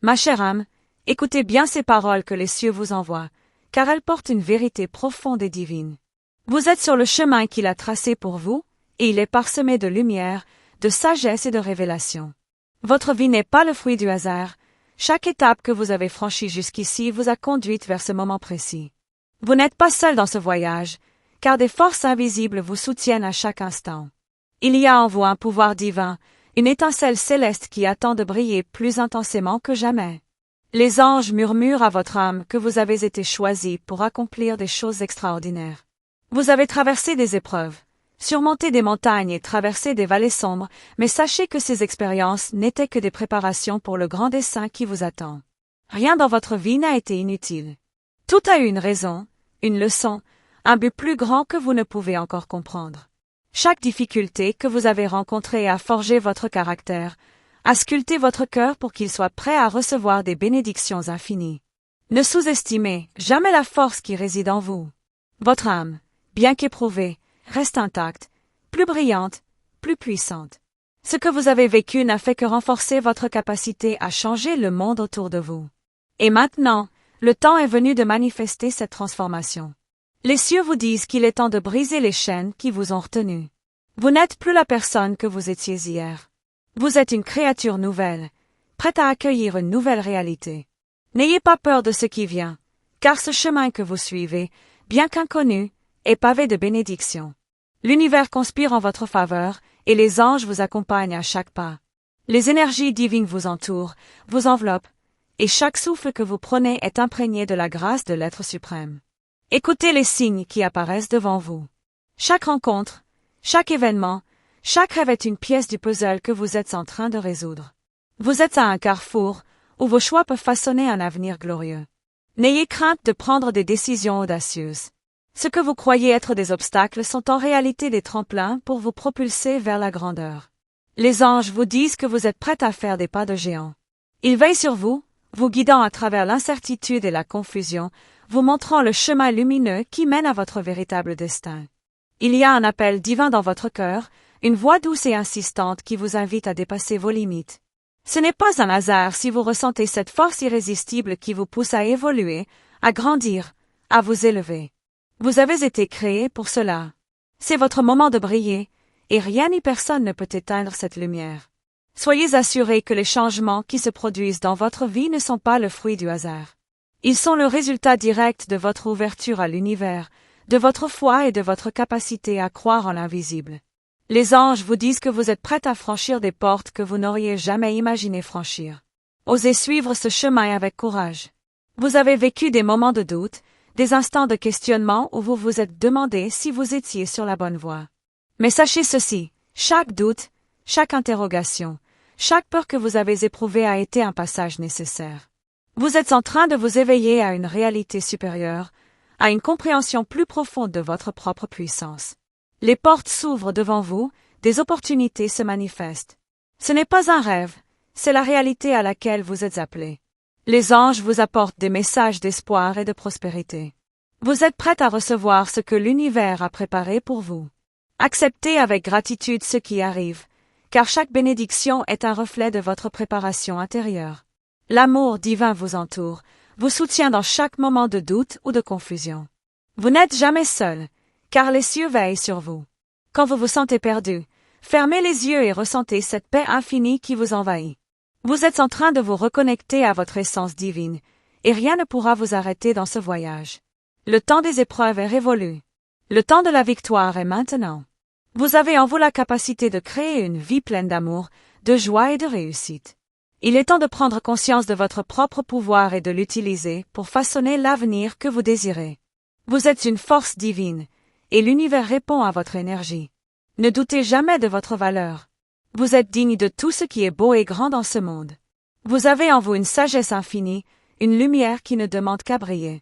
Ma chère âme, écoutez bien ces paroles que les cieux vous envoient, car elles portent une vérité profonde et divine. Vous êtes sur le chemin qu'il a tracé pour vous, et il est parsemé de lumière, de sagesse et de révélation. Votre vie n'est pas le fruit du hasard. Chaque étape que vous avez franchie jusqu'ici vous a conduite vers ce moment précis. Vous n'êtes pas seul dans ce voyage, car des forces invisibles vous soutiennent à chaque instant. Il y a en vous un pouvoir divin, une étincelle céleste qui attend de briller plus intensément que jamais. Les anges murmurent à votre âme que vous avez été choisi pour accomplir des choses extraordinaires. Vous avez traversé des épreuves, surmonté des montagnes et traversé des vallées sombres, mais sachez que ces expériences n'étaient que des préparations pour le grand dessein qui vous attend. Rien dans votre vie n'a été inutile. Tout a eu une raison, une leçon, un but plus grand que vous ne pouvez encore comprendre. Chaque difficulté que vous avez rencontrée a forgé votre caractère, a sculpté votre cœur pour qu'il soit prêt à recevoir des bénédictions infinies. Ne sous-estimez jamais la force qui réside en vous. Votre âme, bien qu'éprouvée, reste intacte, plus brillante, plus puissante. Ce que vous avez vécu n'a fait que renforcer votre capacité à changer le monde autour de vous. Et maintenant, le temps est venu de manifester cette transformation. Les cieux vous disent qu'il est temps de briser les chaînes qui vous ont retenu. Vous n'êtes plus la personne que vous étiez hier. Vous êtes une créature nouvelle, prête à accueillir une nouvelle réalité. N'ayez pas peur de ce qui vient, car ce chemin que vous suivez, bien qu'inconnu, est pavé de bénédictions. L'univers conspire en votre faveur, et les anges vous accompagnent à chaque pas. Les énergies divines vous entourent, vous enveloppent, et chaque souffle que vous prenez est imprégné de la grâce de l'être suprême. Écoutez les signes qui apparaissent devant vous. Chaque rencontre, chaque événement, chaque rêve est une pièce du puzzle que vous êtes en train de résoudre. Vous êtes à un carrefour, où vos choix peuvent façonner un avenir glorieux. N'ayez crainte de prendre des décisions audacieuses. Ce que vous croyez être des obstacles sont en réalité des tremplins pour vous propulser vers la grandeur. Les anges vous disent que vous êtes prête à faire des pas de géant. Ils veillent sur vous, vous guidant à travers l'incertitude et la confusion, vous montrant le chemin lumineux qui mène à votre véritable destin. Il y a un appel divin dans votre cœur, une voix douce et insistante qui vous invite à dépasser vos limites. Ce n'est pas un hasard si vous ressentez cette force irrésistible qui vous pousse à évoluer, à grandir, à vous élever. Vous avez été créé pour cela. C'est votre moment de briller, et rien ni personne ne peut éteindre cette lumière. Soyez assurés que les changements qui se produisent dans votre vie ne sont pas le fruit du hasard. Ils sont le résultat direct de votre ouverture à l'univers, de votre foi et de votre capacité à croire en l'invisible. Les anges vous disent que vous êtes prête à franchir des portes que vous n'auriez jamais imaginé franchir. Osez suivre ce chemin avec courage. Vous avez vécu des moments de doute, des instants de questionnement où vous vous êtes demandé si vous étiez sur la bonne voie. Mais sachez ceci, chaque doute, chaque interrogation, chaque peur que vous avez éprouvée a été un passage nécessaire. Vous êtes en train de vous éveiller à une réalité supérieure, à une compréhension plus profonde de votre propre puissance. Les portes s'ouvrent devant vous, des opportunités se manifestent. Ce n'est pas un rêve, c'est la réalité à laquelle vous êtes appelés. Les anges vous apportent des messages d'espoir et de prospérité. Vous êtes prêts à recevoir ce que l'univers a préparé pour vous. Acceptez avec gratitude ce qui arrive, car chaque bénédiction est un reflet de votre préparation intérieure. L'amour divin vous entoure, vous soutient dans chaque moment de doute ou de confusion. Vous n'êtes jamais seul, car les cieux veillent sur vous. Quand vous vous sentez perdu, fermez les yeux et ressentez cette paix infinie qui vous envahit. Vous êtes en train de vous reconnecter à votre essence divine, et rien ne pourra vous arrêter dans ce voyage. Le temps des épreuves est révolu. Le temps de la victoire est maintenant. Vous avez en vous la capacité de créer une vie pleine d'amour, de joie et de réussite. Il est temps de prendre conscience de votre propre pouvoir et de l'utiliser pour façonner l'avenir que vous désirez. Vous êtes une force divine, et l'univers répond à votre énergie. Ne doutez jamais de votre valeur. Vous êtes digne de tout ce qui est beau et grand dans ce monde. Vous avez en vous une sagesse infinie, une lumière qui ne demande qu'à briller.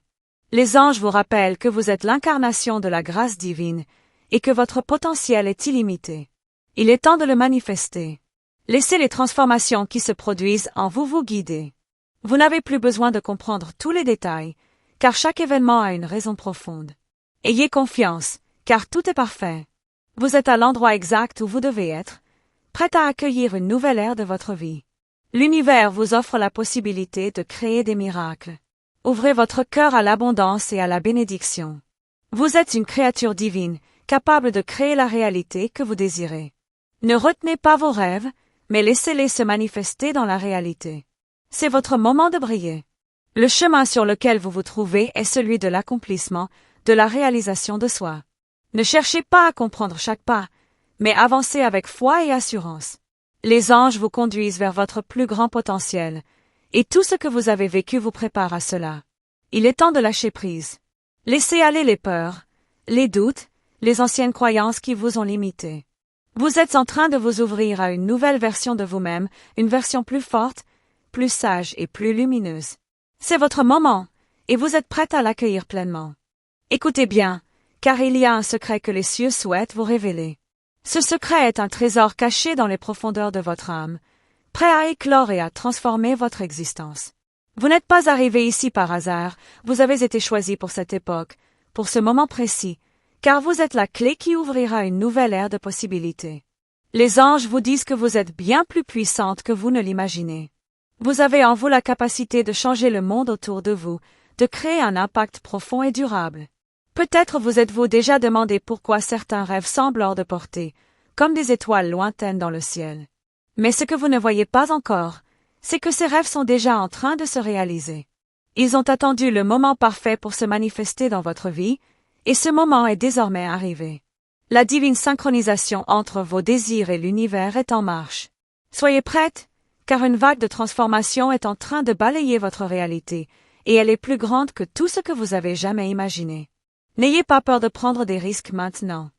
Les anges vous rappellent que vous êtes l'incarnation de la grâce divine, et que votre potentiel est illimité. Il est temps de le manifester. Laissez les transformations qui se produisent en vous vous guider. Vous n'avez plus besoin de comprendre tous les détails, car chaque événement a une raison profonde. Ayez confiance, car tout est parfait. Vous êtes à l'endroit exact où vous devez être, prête à accueillir une nouvelle ère de votre vie. L'univers vous offre la possibilité de créer des miracles. Ouvrez votre cœur à l'abondance et à la bénédiction. Vous êtes une créature divine, capable de créer la réalité que vous désirez. Ne retenez pas vos rêves, mais laissez-les se manifester dans la réalité. C'est votre moment de briller. Le chemin sur lequel vous vous trouvez est celui de l'accomplissement, de la réalisation de soi. Ne cherchez pas à comprendre chaque pas, mais avancez avec foi et assurance. Les anges vous conduisent vers votre plus grand potentiel, et tout ce que vous avez vécu vous prépare à cela. Il est temps de lâcher prise. Laissez aller les peurs, les doutes, les anciennes croyances qui vous ont limité. Vous êtes en train de vous ouvrir à une nouvelle version de vous-même, une version plus forte, plus sage et plus lumineuse. C'est votre moment, et vous êtes prête à l'accueillir pleinement. Écoutez bien, car il y a un secret que les cieux souhaitent vous révéler. Ce secret est un trésor caché dans les profondeurs de votre âme, prêt à éclore et à transformer votre existence. Vous n'êtes pas arrivé ici par hasard, vous avez été choisi pour cette époque, pour ce moment précis, car vous êtes la clé qui ouvrira une nouvelle ère de possibilités. Les anges vous disent que vous êtes bien plus puissante que vous ne l'imaginez. Vous avez en vous la capacité de changer le monde autour de vous, de créer un impact profond et durable. Peut-être vous êtes-vous déjà demandé pourquoi certains rêves semblent hors de portée, comme des étoiles lointaines dans le ciel. Mais ce que vous ne voyez pas encore, c'est que ces rêves sont déjà en train de se réaliser. Ils ont attendu le moment parfait pour se manifester dans votre vie, et ce moment est désormais arrivé. La divine synchronisation entre vos désirs et l'univers est en marche. Soyez prêtes, car une vague de transformation est en train de balayer votre réalité, et elle est plus grande que tout ce que vous avez jamais imaginé. N'ayez pas peur de prendre des risques maintenant.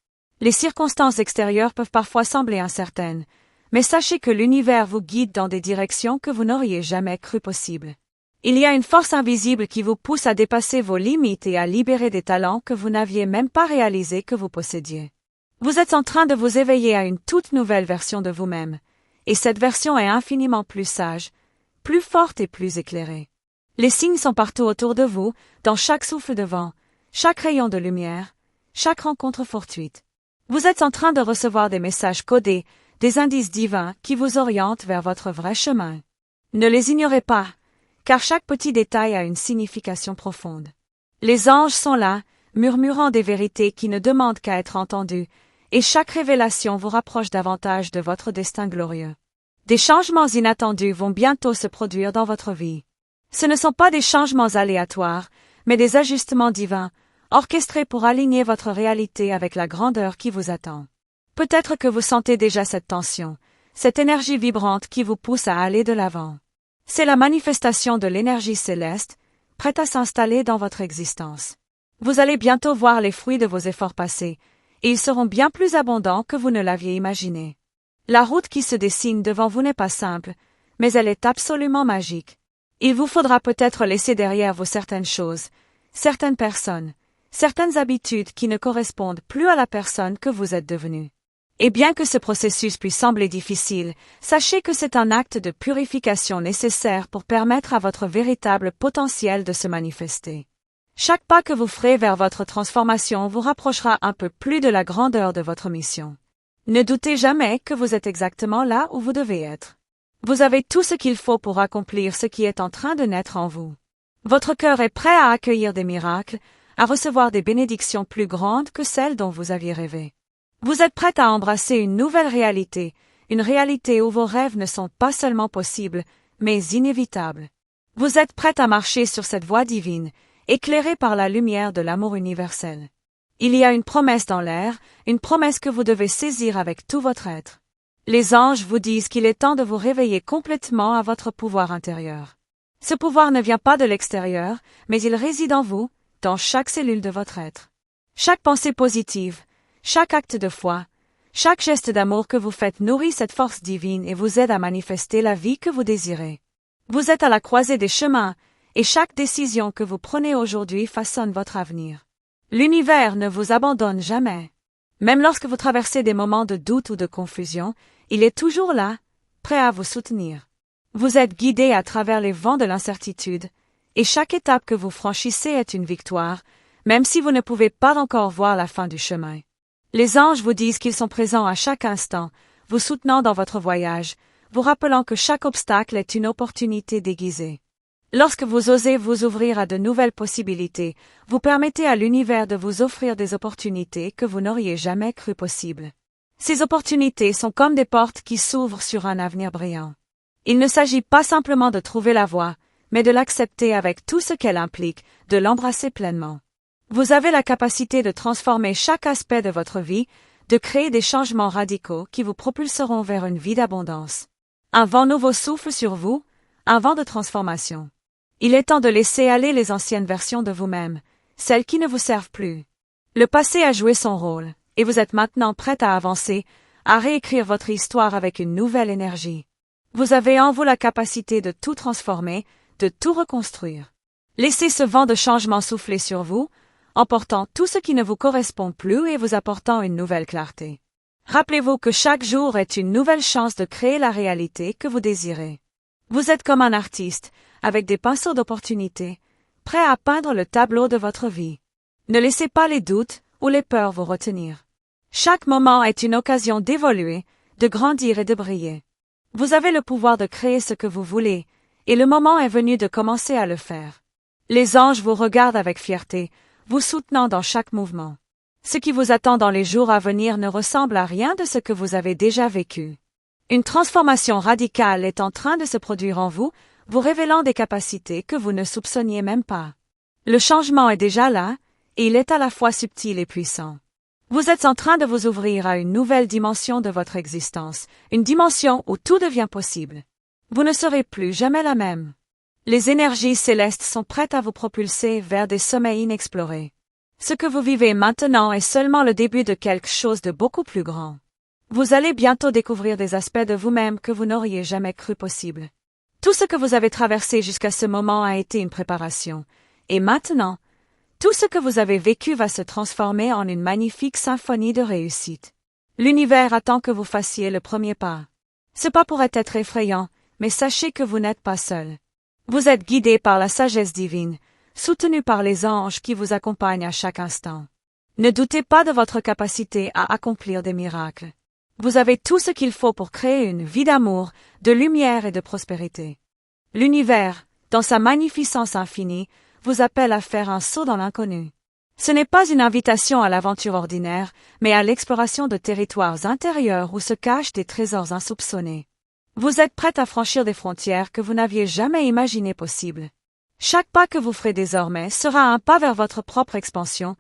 Les circonstances extérieures peuvent parfois sembler incertaines, mais sachez que l'univers vous guide dans des directions que vous n'auriez jamais cru possibles. Il y a une force invisible qui vous pousse à dépasser vos limites et à libérer des talents que vous n'aviez même pas réalisé que vous possédiez. Vous êtes en train de vous éveiller à une toute nouvelle version de vous-même, et cette version est infiniment plus sage, plus forte et plus éclairée. Les signes sont partout autour de vous, dans chaque souffle de vent, chaque rayon de lumière, chaque rencontre fortuite. Vous êtes en train de recevoir des messages codés, des indices divins qui vous orientent vers votre vrai chemin. Ne les ignorez pas, car chaque petit détail a une signification profonde. Les anges sont là, murmurant des vérités qui ne demandent qu'à être entendues, et chaque révélation vous rapproche davantage de votre destin glorieux. Des changements inattendus vont bientôt se produire dans votre vie. Ce ne sont pas des changements aléatoires, mais des ajustements divins, orchestrés pour aligner votre réalité avec la grandeur qui vous attend. Peut-être que vous sentez déjà cette tension, cette énergie vibrante qui vous pousse à aller de l'avant. C'est la manifestation de l'énergie céleste, prête à s'installer dans votre existence. Vous allez bientôt voir les fruits de vos efforts passés, et ils seront bien plus abondants que vous ne l'aviez imaginé. La route qui se dessine devant vous n'est pas simple, mais elle est absolument magique. Il vous faudra peut-être laisser derrière vous certaines choses, certaines personnes, certaines habitudes qui ne correspondent plus à la personne que vous êtes devenue. Et bien que ce processus puisse sembler difficile, sachez que c'est un acte de purification nécessaire pour permettre à votre véritable potentiel de se manifester. Chaque pas que vous ferez vers votre transformation vous rapprochera un peu plus de la grandeur de votre mission. Ne doutez jamais que vous êtes exactement là où vous devez être. Vous avez tout ce qu'il faut pour accomplir ce qui est en train de naître en vous. Votre cœur est prêt à accueillir des miracles, à recevoir des bénédictions plus grandes que celles dont vous aviez rêvé. Vous êtes prête à embrasser une nouvelle réalité, une réalité où vos rêves ne sont pas seulement possibles, mais inévitables. Vous êtes prête à marcher sur cette voie divine, éclairée par la lumière de l'amour universel. Il y a une promesse dans l'air, une promesse que vous devez saisir avec tout votre être. Les anges vous disent qu'il est temps de vous réveiller complètement à votre pouvoir intérieur. Ce pouvoir ne vient pas de l'extérieur, mais il réside en vous, dans chaque cellule de votre être. Chaque pensée positive, chaque acte de foi, chaque geste d'amour que vous faites nourrit cette force divine et vous aide à manifester la vie que vous désirez. Vous êtes à la croisée des chemins, et chaque décision que vous prenez aujourd'hui façonne votre avenir. L'univers ne vous abandonne jamais. Même lorsque vous traversez des moments de doute ou de confusion, il est toujours là, prêt à vous soutenir. Vous êtes guidé à travers les vents de l'incertitude, et chaque étape que vous franchissez est une victoire, même si vous ne pouvez pas encore voir la fin du chemin. Les anges vous disent qu'ils sont présents à chaque instant, vous soutenant dans votre voyage, vous rappelant que chaque obstacle est une opportunité déguisée. Lorsque vous osez vous ouvrir à de nouvelles possibilités, vous permettez à l'univers de vous offrir des opportunités que vous n'auriez jamais cru possibles. Ces opportunités sont comme des portes qui s'ouvrent sur un avenir brillant. Il ne s'agit pas simplement de trouver la voie, mais de l'accepter avec tout ce qu'elle implique, de l'embrasser pleinement. Vous avez la capacité de transformer chaque aspect de votre vie, de créer des changements radicaux qui vous propulseront vers une vie d'abondance. Un vent nouveau souffle sur vous, un vent de transformation. Il est temps de laisser aller les anciennes versions de vous-même, celles qui ne vous servent plus. Le passé a joué son rôle, et vous êtes maintenant prête à avancer, à réécrire votre histoire avec une nouvelle énergie. Vous avez en vous la capacité de tout transformer, de tout reconstruire. Laissez ce vent de changement souffler sur vous, emportant tout ce qui ne vous correspond plus et vous apportant une nouvelle clarté. Rappelez-vous que chaque jour est une nouvelle chance de créer la réalité que vous désirez. Vous êtes comme un artiste, avec des pinceaux d'opportunité, prêt à peindre le tableau de votre vie. Ne laissez pas les doutes ou les peurs vous retenir. Chaque moment est une occasion d'évoluer, de grandir et de briller. Vous avez le pouvoir de créer ce que vous voulez, et le moment est venu de commencer à le faire. Les anges vous regardent avec fierté, vous soutenant dans chaque mouvement. Ce qui vous attend dans les jours à venir ne ressemble à rien de ce que vous avez déjà vécu. Une transformation radicale est en train de se produire en vous, vous révélant des capacités que vous ne soupçonniez même pas. Le changement est déjà là, et il est à la fois subtil et puissant. Vous êtes en train de vous ouvrir à une nouvelle dimension de votre existence, une dimension où tout devient possible. Vous ne serez plus jamais la même. Les énergies célestes sont prêtes à vous propulser vers des sommets inexplorés. Ce que vous vivez maintenant est seulement le début de quelque chose de beaucoup plus grand. Vous allez bientôt découvrir des aspects de vous-même que vous n'auriez jamais cru possible. Tout ce que vous avez traversé jusqu'à ce moment a été une préparation. Et maintenant, tout ce que vous avez vécu va se transformer en une magnifique symphonie de réussite. L'univers attend que vous fassiez le premier pas. Ce pas pourrait être effrayant, mais sachez que vous n'êtes pas seul. Vous êtes guidé par la sagesse divine, soutenu par les anges qui vous accompagnent à chaque instant. Ne doutez pas de votre capacité à accomplir des miracles. Vous avez tout ce qu'il faut pour créer une vie d'amour, de lumière et de prospérité. L'univers, dans sa magnificence infinie, vous appelle à faire un saut dans l'inconnu. Ce n'est pas une invitation à l'aventure ordinaire, mais à l'exploration de territoires intérieurs où se cachent des trésors insoupçonnés. Vous êtes prête à franchir des frontières que vous n'aviez jamais imaginées possibles. Chaque pas que vous ferez désormais sera un pas vers votre propre expansion,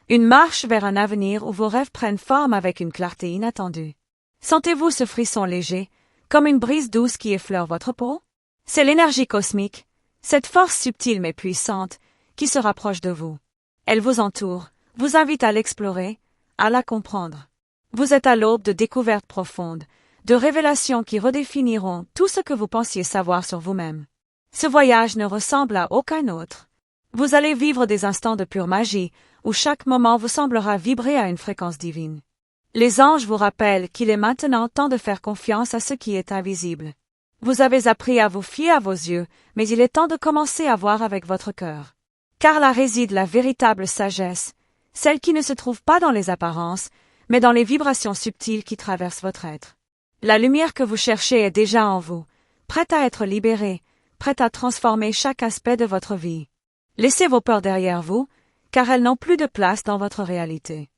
une marche vers un avenir où vos rêves prennent forme avec une clarté inattendue. Sentez-vous ce frisson léger, comme une brise douce qui effleure votre peau? C'est l'énergie cosmique, cette force subtile mais puissante, qui se rapproche de vous. Elle vous entoure, vous invite à l'explorer, à la comprendre. Vous êtes à l'aube de découvertes profondes, de révélations qui redéfiniront tout ce que vous pensiez savoir sur vous-même. Ce voyage ne ressemble à aucun autre. Vous allez vivre des instants de pure magie, où chaque moment vous semblera vibrer à une fréquence divine. Les anges vous rappellent qu'il est maintenant temps de faire confiance à ce qui est invisible. Vous avez appris à vous fier à vos yeux, mais il est temps de commencer à voir avec votre cœur. Car là réside la véritable sagesse, celle qui ne se trouve pas dans les apparences, mais dans les vibrations subtiles qui traversent votre être. La lumière que vous cherchez est déjà en vous, prête à être libérée, prête à transformer chaque aspect de votre vie. Laissez vos peurs derrière vous, car elles n'ont plus de place dans votre réalité.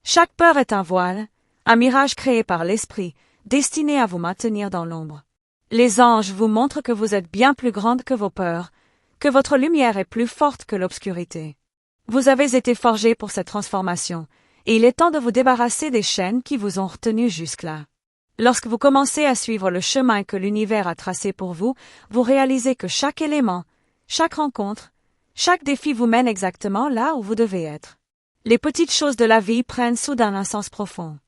Chaque peur est un voile, un mirage créé par l'esprit, destiné à vous maintenir dans l'ombre. Les anges vous montrent que vous êtes bien plus grande que vos peurs, que votre lumière est plus forte que l'obscurité. Vous avez été forgé pour cette transformation, et il est temps de vous débarrasser des chaînes qui vous ont retenu jusque-là. Lorsque vous commencez à suivre le chemin que l'univers a tracé pour vous, vous réalisez que chaque élément, chaque rencontre, chaque défi vous mène exactement là où vous devez être. Les petites choses de la vie prennent soudain un sens profond.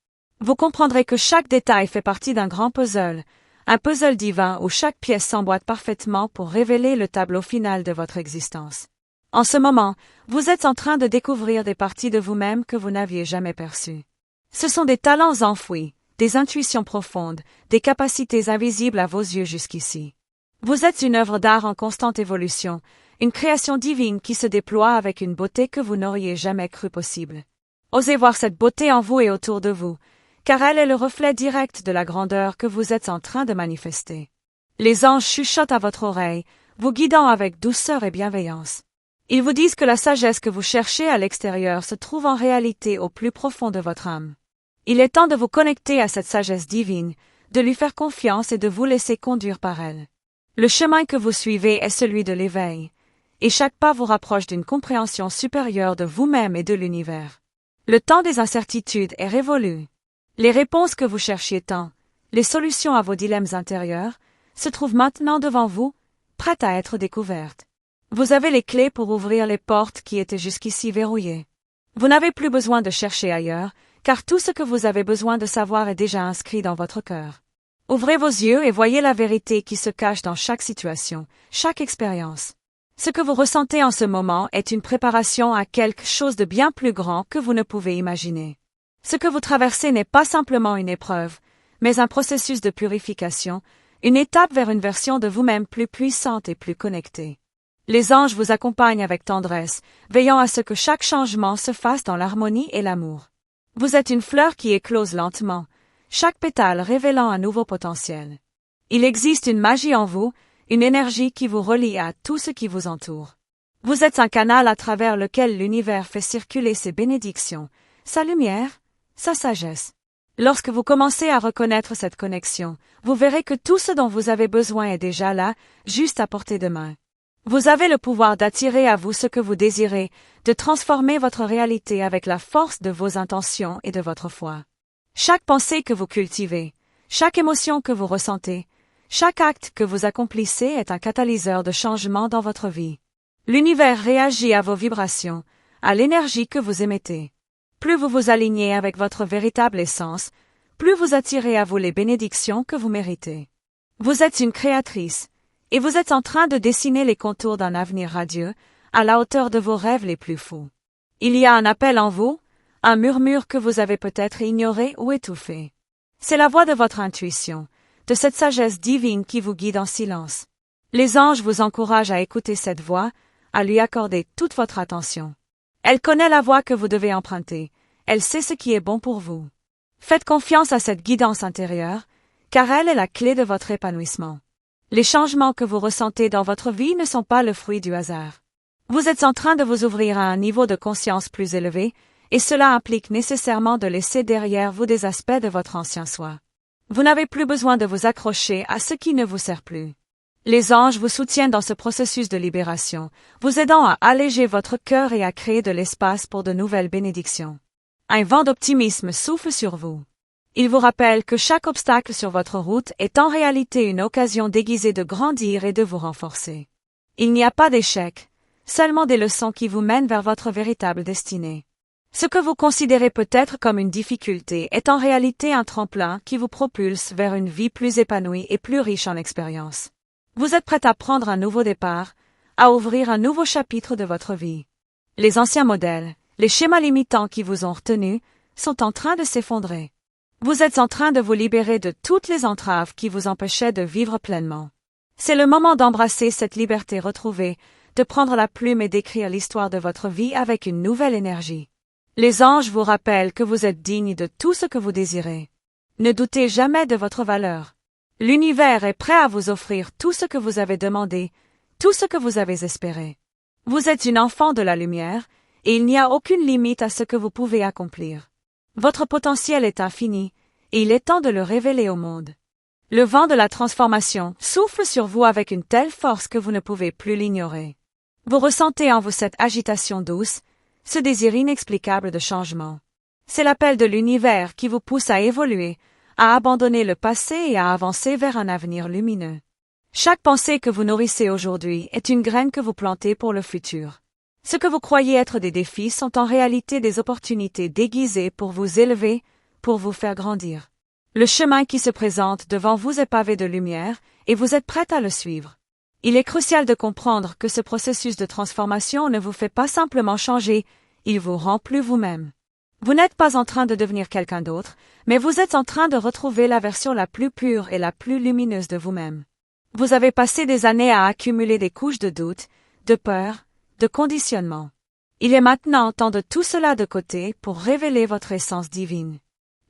Vous comprendrez que chaque détail fait partie d'un grand puzzle, un puzzle divin où chaque pièce s'emboîte parfaitement pour révéler le tableau final de votre existence. En ce moment, vous êtes en train de découvrir des parties de vous-même que vous n'aviez jamais perçues. Ce sont des talents enfouis, des intuitions profondes, des capacités invisibles à vos yeux jusqu'ici. Vous êtes une œuvre d'art en constante évolution, une création divine qui se déploie avec une beauté que vous n'auriez jamais cru possible. Osez voir cette beauté en vous et autour de vous, car elle est le reflet direct de la grandeur que vous êtes en train de manifester. Les anges chuchotent à votre oreille, vous guidant avec douceur et bienveillance. Ils vous disent que la sagesse que vous cherchez à l'extérieur se trouve en réalité au plus profond de votre âme. Il est temps de vous connecter à cette sagesse divine, de lui faire confiance et de vous laisser conduire par elle. Le chemin que vous suivez est celui de l'éveil, et chaque pas vous rapproche d'une compréhension supérieure de vous-même et de l'univers. Le temps des incertitudes est révolu. Les réponses que vous cherchiez tant, les solutions à vos dilemmes intérieurs, se trouvent maintenant devant vous, prêtes à être découvertes. Vous avez les clés pour ouvrir les portes qui étaient jusqu'ici verrouillées. Vous n'avez plus besoin de chercher ailleurs, car tout ce que vous avez besoin de savoir est déjà inscrit dans votre cœur. Ouvrez vos yeux et voyez la vérité qui se cache dans chaque situation, chaque expérience. Ce que vous ressentez en ce moment est une préparation à quelque chose de bien plus grand que vous ne pouvez imaginer. Ce que vous traversez n'est pas simplement une épreuve, mais un processus de purification, une étape vers une version de vous-même plus puissante et plus connectée. Les anges vous accompagnent avec tendresse, veillant à ce que chaque changement se fasse dans l'harmonie et l'amour. Vous êtes une fleur qui éclose lentement, chaque pétale révélant un nouveau potentiel. Il existe une magie en vous, une énergie qui vous relie à tout ce qui vous entoure. Vous êtes un canal à travers lequel l'univers fait circuler ses bénédictions, sa lumière, sa sagesse. Lorsque vous commencez à reconnaître cette connexion, vous verrez que tout ce dont vous avez besoin est déjà là, juste à portée de main. Vous avez le pouvoir d'attirer à vous ce que vous désirez, de transformer votre réalité avec la force de vos intentions et de votre foi. Chaque pensée que vous cultivez, chaque émotion que vous ressentez, chaque acte que vous accomplissez est un catalyseur de changement dans votre vie. L'univers réagit à vos vibrations, à l'énergie que vous émettez. Plus vous vous alignez avec votre véritable essence, plus vous attirez à vous les bénédictions que vous méritez. Vous êtes une créatrice, et vous êtes en train de dessiner les contours d'un avenir radieux, à la hauteur de vos rêves les plus fous. Il y a un appel en vous, un murmure que vous avez peut-être ignoré ou étouffé. C'est la voix de votre intuition, de cette sagesse divine qui vous guide en silence. Les anges vous encouragent à écouter cette voix, à lui accorder toute votre attention. Elle connaît la voie que vous devez emprunter, elle sait ce qui est bon pour vous. Faites confiance à cette guidance intérieure, car elle est la clé de votre épanouissement. Les changements que vous ressentez dans votre vie ne sont pas le fruit du hasard. Vous êtes en train de vous ouvrir à un niveau de conscience plus élevé, et cela implique nécessairement de laisser derrière vous des aspects de votre ancien soi. Vous n'avez plus besoin de vous accrocher à ce qui ne vous sert plus. Les anges vous soutiennent dans ce processus de libération, vous aidant à alléger votre cœur et à créer de l'espace pour de nouvelles bénédictions. Un vent d'optimisme souffle sur vous. Il vous rappelle que chaque obstacle sur votre route est en réalité une occasion déguisée de grandir et de vous renforcer. Il n'y a pas d'échec, seulement des leçons qui vous mènent vers votre véritable destinée. Ce que vous considérez peut-être comme une difficulté est en réalité un tremplin qui vous propulse vers une vie plus épanouie et plus riche en expériences. Vous êtes prêt à prendre un nouveau départ, à ouvrir un nouveau chapitre de votre vie. Les anciens modèles, les schémas limitants qui vous ont retenu, sont en train de s'effondrer. Vous êtes en train de vous libérer de toutes les entraves qui vous empêchaient de vivre pleinement. C'est le moment d'embrasser cette liberté retrouvée, de prendre la plume et d'écrire l'histoire de votre vie avec une nouvelle énergie. Les anges vous rappellent que vous êtes digne de tout ce que vous désirez. Ne doutez jamais de votre valeur. L'univers est prêt à vous offrir tout ce que vous avez demandé, tout ce que vous avez espéré. Vous êtes une enfant de la lumière, et il n'y a aucune limite à ce que vous pouvez accomplir. Votre potentiel est infini, et il est temps de le révéler au monde. Le vent de la transformation souffle sur vous avec une telle force que vous ne pouvez plus l'ignorer. Vous ressentez en vous cette agitation douce, ce désir inexplicable de changement. C'est l'appel de l'univers qui vous pousse à évoluer, à abandonner le passé et à avancer vers un avenir lumineux. Chaque pensée que vous nourrissez aujourd'hui est une graine que vous plantez pour le futur. Ce que vous croyez être des défis sont en réalité des opportunités déguisées pour vous élever, pour vous faire grandir. Le chemin qui se présente devant vous est pavé de lumière, et vous êtes prête à le suivre. Il est crucial de comprendre que ce processus de transformation ne vous fait pas simplement changer, il vous rend plus vous-même. Vous n'êtes pas en train de devenir quelqu'un d'autre, mais vous êtes en train de retrouver la version la plus pure et la plus lumineuse de vous-même. Vous avez passé des années à accumuler des couches de doute, de peur, de conditionnement. Il est maintenant temps de tout cela de côté pour révéler votre essence divine.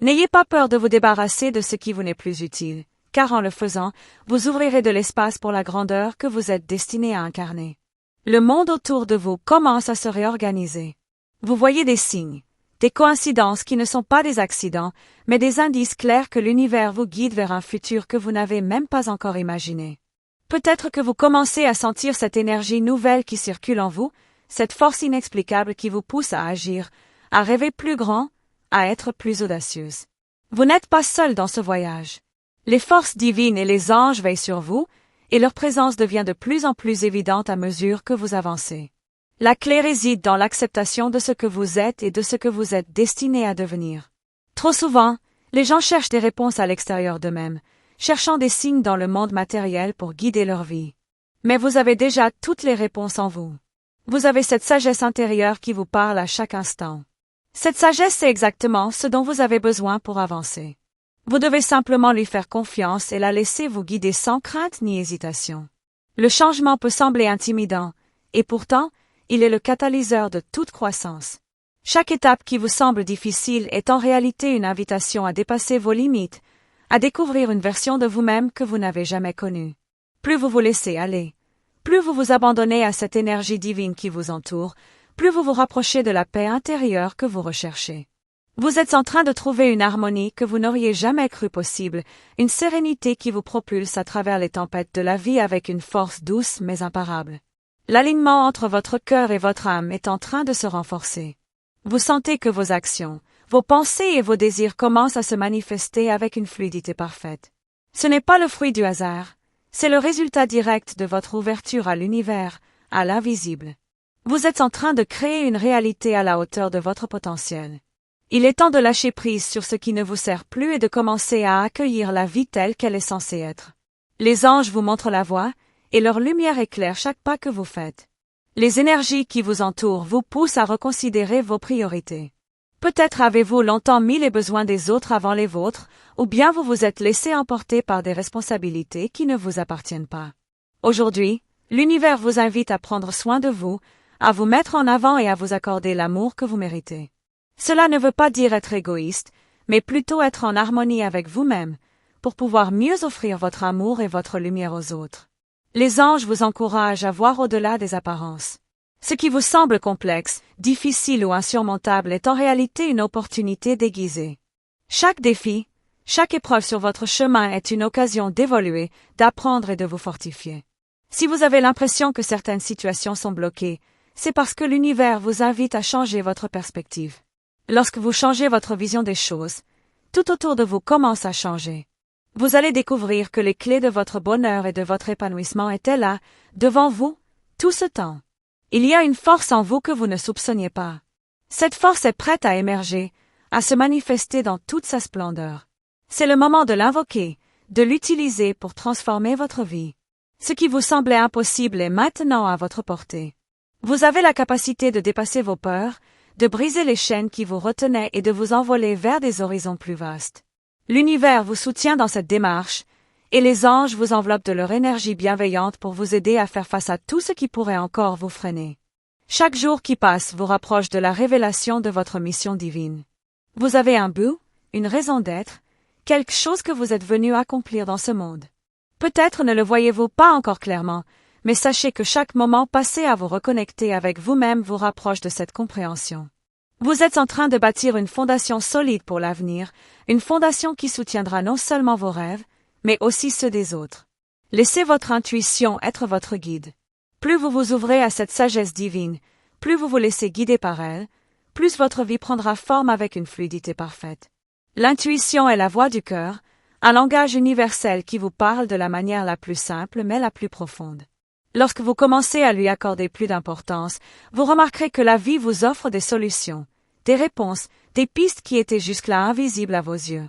N'ayez pas peur de vous débarrasser de ce qui vous n'est plus utile, car en le faisant, vous ouvrirez de l'espace pour la grandeur que vous êtes destiné à incarner. Le monde autour de vous commence à se réorganiser. Vous voyez des signes, des coïncidences qui ne sont pas des accidents, mais des indices clairs que l'univers vous guide vers un futur que vous n'avez même pas encore imaginé. Peut-être que vous commencez à sentir cette énergie nouvelle qui circule en vous, cette force inexplicable qui vous pousse à agir, à rêver plus grand, à être plus audacieuse. Vous n'êtes pas seul dans ce voyage. Les forces divines et les anges veillent sur vous, et leur présence devient de plus en plus évidente à mesure que vous avancez. La clé réside dans l'acceptation de ce que vous êtes et de ce que vous êtes destiné à devenir. Trop souvent, les gens cherchent des réponses à l'extérieur d'eux-mêmes, cherchant des signes dans le monde matériel pour guider leur vie. Mais vous avez déjà toutes les réponses en vous. Vous avez cette sagesse intérieure qui vous parle à chaque instant. Cette sagesse, c'est exactement ce dont vous avez besoin pour avancer. Vous devez simplement lui faire confiance et la laisser vous guider sans crainte ni hésitation. Le changement peut sembler intimidant, et pourtant, il est le catalyseur de toute croissance. Chaque étape qui vous semble difficile est en réalité une invitation à dépasser vos limites, à découvrir une version de vous-même que vous n'avez jamais connue. Plus vous vous laissez aller, plus vous vous abandonnez à cette énergie divine qui vous entoure, plus vous vous rapprochez de la paix intérieure que vous recherchez. Vous êtes en train de trouver une harmonie que vous n'auriez jamais cru possible, une sérénité qui vous propulse à travers les tempêtes de la vie avec une force douce mais imparable. L'alignement entre votre cœur et votre âme est en train de se renforcer. Vous sentez que vos actions, vos pensées et vos désirs commencent à se manifester avec une fluidité parfaite. Ce n'est pas le fruit du hasard, c'est le résultat direct de votre ouverture à l'univers, à l'invisible. Vous êtes en train de créer une réalité à la hauteur de votre potentiel. Il est temps de lâcher prise sur ce qui ne vous sert plus et de commencer à accueillir la vie telle qu'elle est censée être. Les anges vous montrent la voie, et leur lumière éclaire chaque pas que vous faites. Les énergies qui vous entourent vous poussent à reconsidérer vos priorités. Peut-être avez-vous longtemps mis les besoins des autres avant les vôtres, ou bien vous vous êtes laissé emporter par des responsabilités qui ne vous appartiennent pas. Aujourd'hui, l'univers vous invite à prendre soin de vous, à vous mettre en avant et à vous accorder l'amour que vous méritez. Cela ne veut pas dire être égoïste, mais plutôt être en harmonie avec vous-même, pour pouvoir mieux offrir votre amour et votre lumière aux autres. Les anges vous encouragent à voir au-delà des apparences. Ce qui vous semble complexe, difficile ou insurmontable est en réalité une opportunité déguisée. Chaque défi, chaque épreuve sur votre chemin est une occasion d'évoluer, d'apprendre et de vous fortifier. Si vous avez l'impression que certaines situations sont bloquées, c'est parce que l'univers vous invite à changer votre perspective. Lorsque vous changez votre vision des choses, tout autour de vous commence à changer. Vous allez découvrir que les clés de votre bonheur et de votre épanouissement étaient là, devant vous, tout ce temps. Il y a une force en vous que vous ne soupçonniez pas. Cette force est prête à émerger, à se manifester dans toute sa splendeur. C'est le moment de l'invoquer, de l'utiliser pour transformer votre vie. Ce qui vous semblait impossible est maintenant à votre portée. Vous avez la capacité de dépasser vos peurs, de briser les chaînes qui vous retenaient et de vous envoler vers des horizons plus vastes. L'univers vous soutient dans cette démarche, et les anges vous enveloppent de leur énergie bienveillante pour vous aider à faire face à tout ce qui pourrait encore vous freiner. Chaque jour qui passe vous rapproche de la révélation de votre mission divine. Vous avez un but, une raison d'être, quelque chose que vous êtes venu accomplir dans ce monde. Peut-être ne le voyez-vous pas encore clairement, mais sachez que chaque moment passé à vous reconnecter avec vous-même vous rapproche de cette compréhension. Vous êtes en train de bâtir une fondation solide pour l'avenir, une fondation qui soutiendra non seulement vos rêves, mais aussi ceux des autres. Laissez votre intuition être votre guide. Plus vous vous ouvrez à cette sagesse divine, plus vous vous laissez guider par elle, plus votre vie prendra forme avec une fluidité parfaite. L'intuition est la voix du cœur, un langage universel qui vous parle de la manière la plus simple mais la plus profonde. Lorsque vous commencez à lui accorder plus d'importance, vous remarquerez que la vie vous offre des solutions, des réponses, des pistes qui étaient jusque-là invisibles à vos yeux.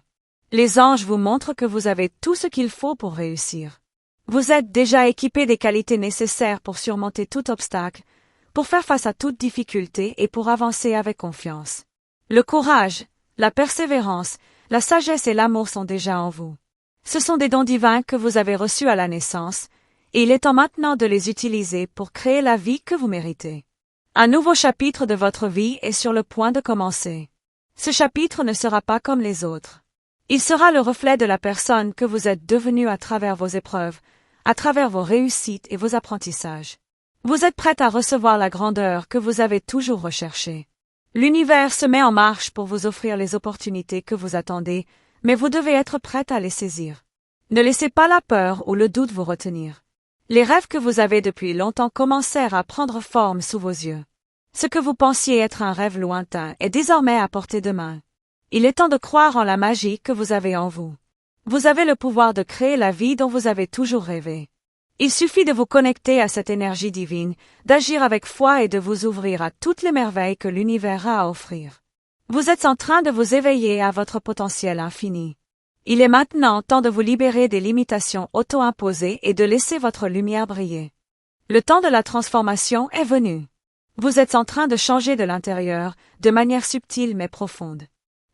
Les anges vous montrent que vous avez tout ce qu'il faut pour réussir. Vous êtes déjà équipé des qualités nécessaires pour surmonter tout obstacle, pour faire face à toute difficulté et pour avancer avec confiance. Le courage, la persévérance, la sagesse et l'amour sont déjà en vous. Ce sont des dons divins que vous avez reçus à la naissance, et il est temps maintenant de les utiliser pour créer la vie que vous méritez. Un nouveau chapitre de votre vie est sur le point de commencer. Ce chapitre ne sera pas comme les autres. Il sera le reflet de la personne que vous êtes devenu à travers vos épreuves, à travers vos réussites et vos apprentissages. Vous êtes prête à recevoir la grandeur que vous avez toujours recherchée. L'univers se met en marche pour vous offrir les opportunités que vous attendez, mais vous devez être prête à les saisir. Ne laissez pas la peur ou le doute vous retenir. Les rêves que vous avez depuis longtemps commencèrent à prendre forme sous vos yeux. Ce que vous pensiez être un rêve lointain est désormais à portée de main. Il est temps de croire en la magie que vous avez en vous. Vous avez le pouvoir de créer la vie dont vous avez toujours rêvé. Il suffit de vous connecter à cette énergie divine, d'agir avec foi et de vous ouvrir à toutes les merveilles que l'univers a à offrir. Vous êtes en train de vous éveiller à votre potentiel infini. Il est maintenant temps de vous libérer des limitations auto-imposées et de laisser votre lumière briller. Le temps de la transformation est venu. Vous êtes en train de changer de l'intérieur, de manière subtile mais profonde.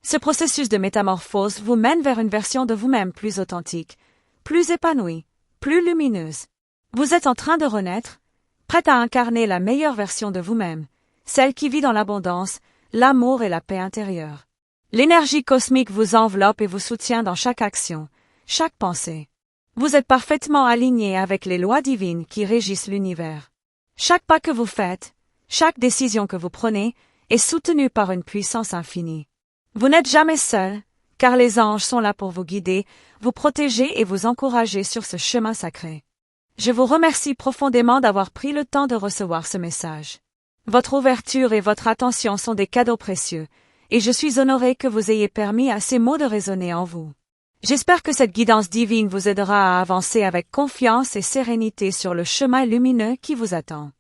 Ce processus de métamorphose vous mène vers une version de vous-même plus authentique, plus épanouie, plus lumineuse. Vous êtes en train de renaître, prête à incarner la meilleure version de vous-même, celle qui vit dans l'abondance, l'amour et la paix intérieure. L'énergie cosmique vous enveloppe et vous soutient dans chaque action, chaque pensée. Vous êtes parfaitement aligné avec les lois divines qui régissent l'univers. Chaque pas que vous faites, chaque décision que vous prenez, est soutenue par une puissance infinie. Vous n'êtes jamais seul, car les anges sont là pour vous guider, vous protéger et vous encourager sur ce chemin sacré. Je vous remercie profondément d'avoir pris le temps de recevoir ce message. Votre ouverture et votre attention sont des cadeaux précieux, et je suis honorée que vous ayez permis à ces mots de résonner en vous. J'espère que cette guidance divine vous aidera à avancer avec confiance et sérénité sur le chemin lumineux qui vous attend.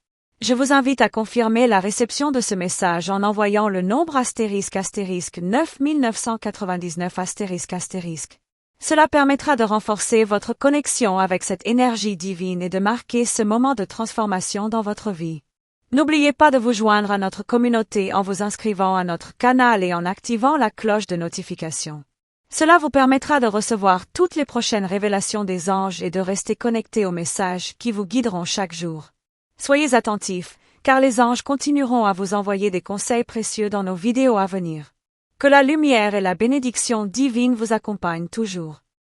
Je vous invite à confirmer la réception de ce message en envoyant le nombre ** 9999 ***. Cela permettra de renforcer votre connexion avec cette énergie divine et de marquer ce moment de transformation dans votre vie. N'oubliez pas de vous joindre à notre communauté en vous inscrivant à notre canal et en activant la cloche de notification. Cela vous permettra de recevoir toutes les prochaines révélations des anges et de rester connecté aux messages qui vous guideront chaque jour. Soyez attentifs, car les anges continueront à vous envoyer des conseils précieux dans nos vidéos à venir. Que la lumière et la bénédiction divine vous accompagnent toujours.